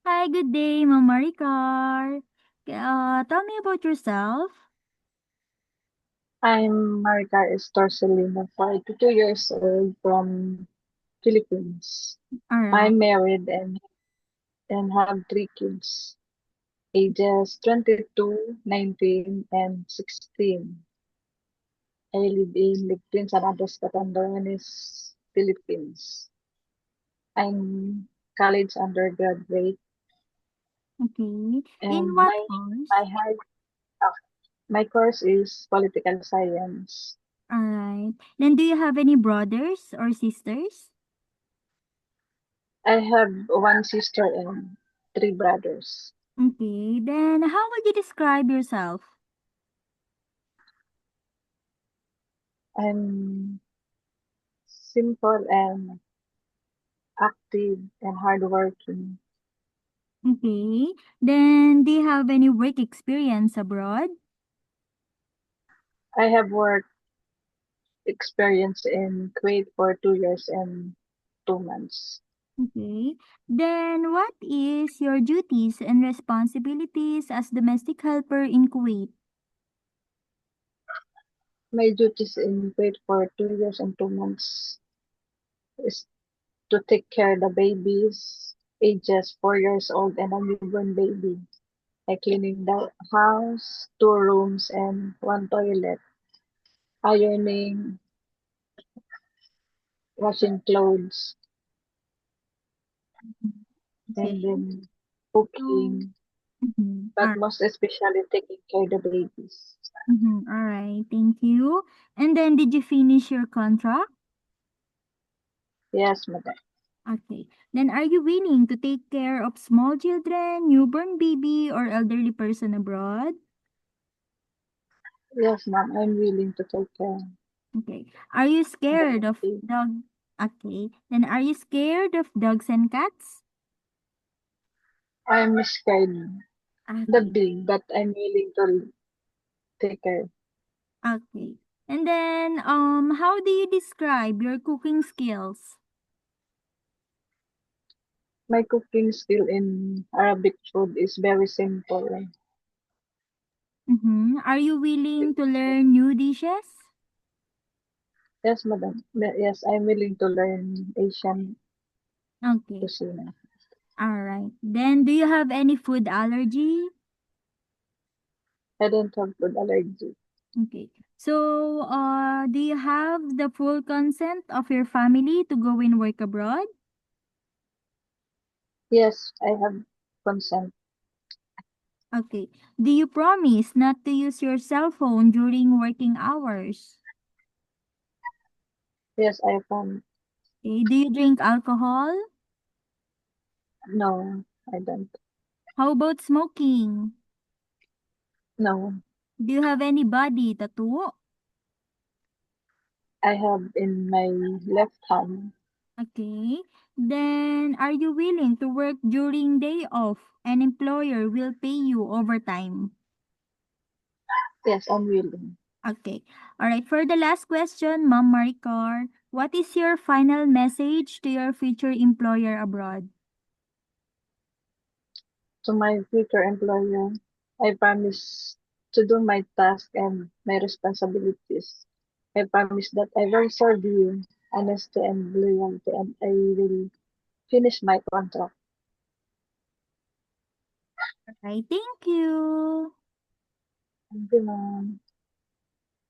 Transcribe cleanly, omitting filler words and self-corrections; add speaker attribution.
Speaker 1: Hi, good day, Ma'am Maricar. Tell me about yourself.
Speaker 2: I'm Marika Estorcelino, 42 years old from Philippines.
Speaker 1: All right.
Speaker 2: I'm married and have three kids, ages 22, 19, and 16. I live in Ligtin, San Andres, Catanduanes, Philippines. I'm college undergraduate
Speaker 1: Okay. In
Speaker 2: and
Speaker 1: what
Speaker 2: my
Speaker 1: course?
Speaker 2: high, uh, my course is political science.
Speaker 1: All right. Then do you have any brothers or sisters?
Speaker 2: I have one sister and three brothers.
Speaker 1: Okay. Then how would you describe yourself?
Speaker 2: I'm simple and active and hardworking.
Speaker 1: Okay. Then do you have any work experience abroad?
Speaker 2: I have work experience in Kuwait for 2 years and 2 months.
Speaker 1: Okay. Then what is your duties and responsibilities as domestic helper in Kuwait?
Speaker 2: My duties in Kuwait for 2 years and 2 months is to take care the babies, ages 4 years old and a newborn baby. Like cleaning the house, two rooms and one toilet, ironing, washing clothes,
Speaker 1: Okay.
Speaker 2: and then
Speaker 1: So,
Speaker 2: cooking,
Speaker 1: mhm.
Speaker 2: but most especially taking care the babies.
Speaker 1: Mhm. All right. Thank you. And then did you finish your contract?
Speaker 2: Yes, madam.
Speaker 1: Okay. Then are you willing to take care of small children, newborn baby, or elderly person abroad?
Speaker 2: Yes, ma'am. I'm willing to take care.
Speaker 1: Okay. Are you scared of
Speaker 2: Definitely.
Speaker 1: dog? Okay. Then are you scared of dogs and cats?
Speaker 2: I'm scared the
Speaker 1: Okay.
Speaker 2: big, but I'm willing to take care.
Speaker 1: Okay. And then how do you describe your cooking skills?
Speaker 2: My cooking skill in Arabic food is very simple.
Speaker 1: Mm-hmm. Are you willing to learn new dishes?
Speaker 2: Yes, madam. Yes, I'm willing to learn Asian
Speaker 1: Okay.
Speaker 2: cuisine.
Speaker 1: All right. Then do you have any food allergy?
Speaker 2: I don't have food allergy.
Speaker 1: Okay. So, do you have the full consent of your family to go and work abroad?
Speaker 2: Yes, I have consent.
Speaker 1: Okay. Do you promise not to use your cell phone during working hours?
Speaker 2: Yes, I can.
Speaker 1: Okay. Do you drink alcohol?
Speaker 2: No, I don't.
Speaker 1: How about smoking?
Speaker 2: No,
Speaker 1: Do you have any body tattoo?
Speaker 2: I have in my left hand.
Speaker 1: Okay. Then, are you willing to work during day off? An employer will pay you overtime.
Speaker 2: Yes, I'm willing.
Speaker 1: Okay. All right. For the last question, Ma'am Maricar, what is your final message to your future employer abroad?
Speaker 2: To my future employer, I promise to do my task and my responsibilities. I promise that I will serve you honesty and loyalty and I will finish my contract.
Speaker 1: All right. Thank you.
Speaker 2: Thank you, ma'am.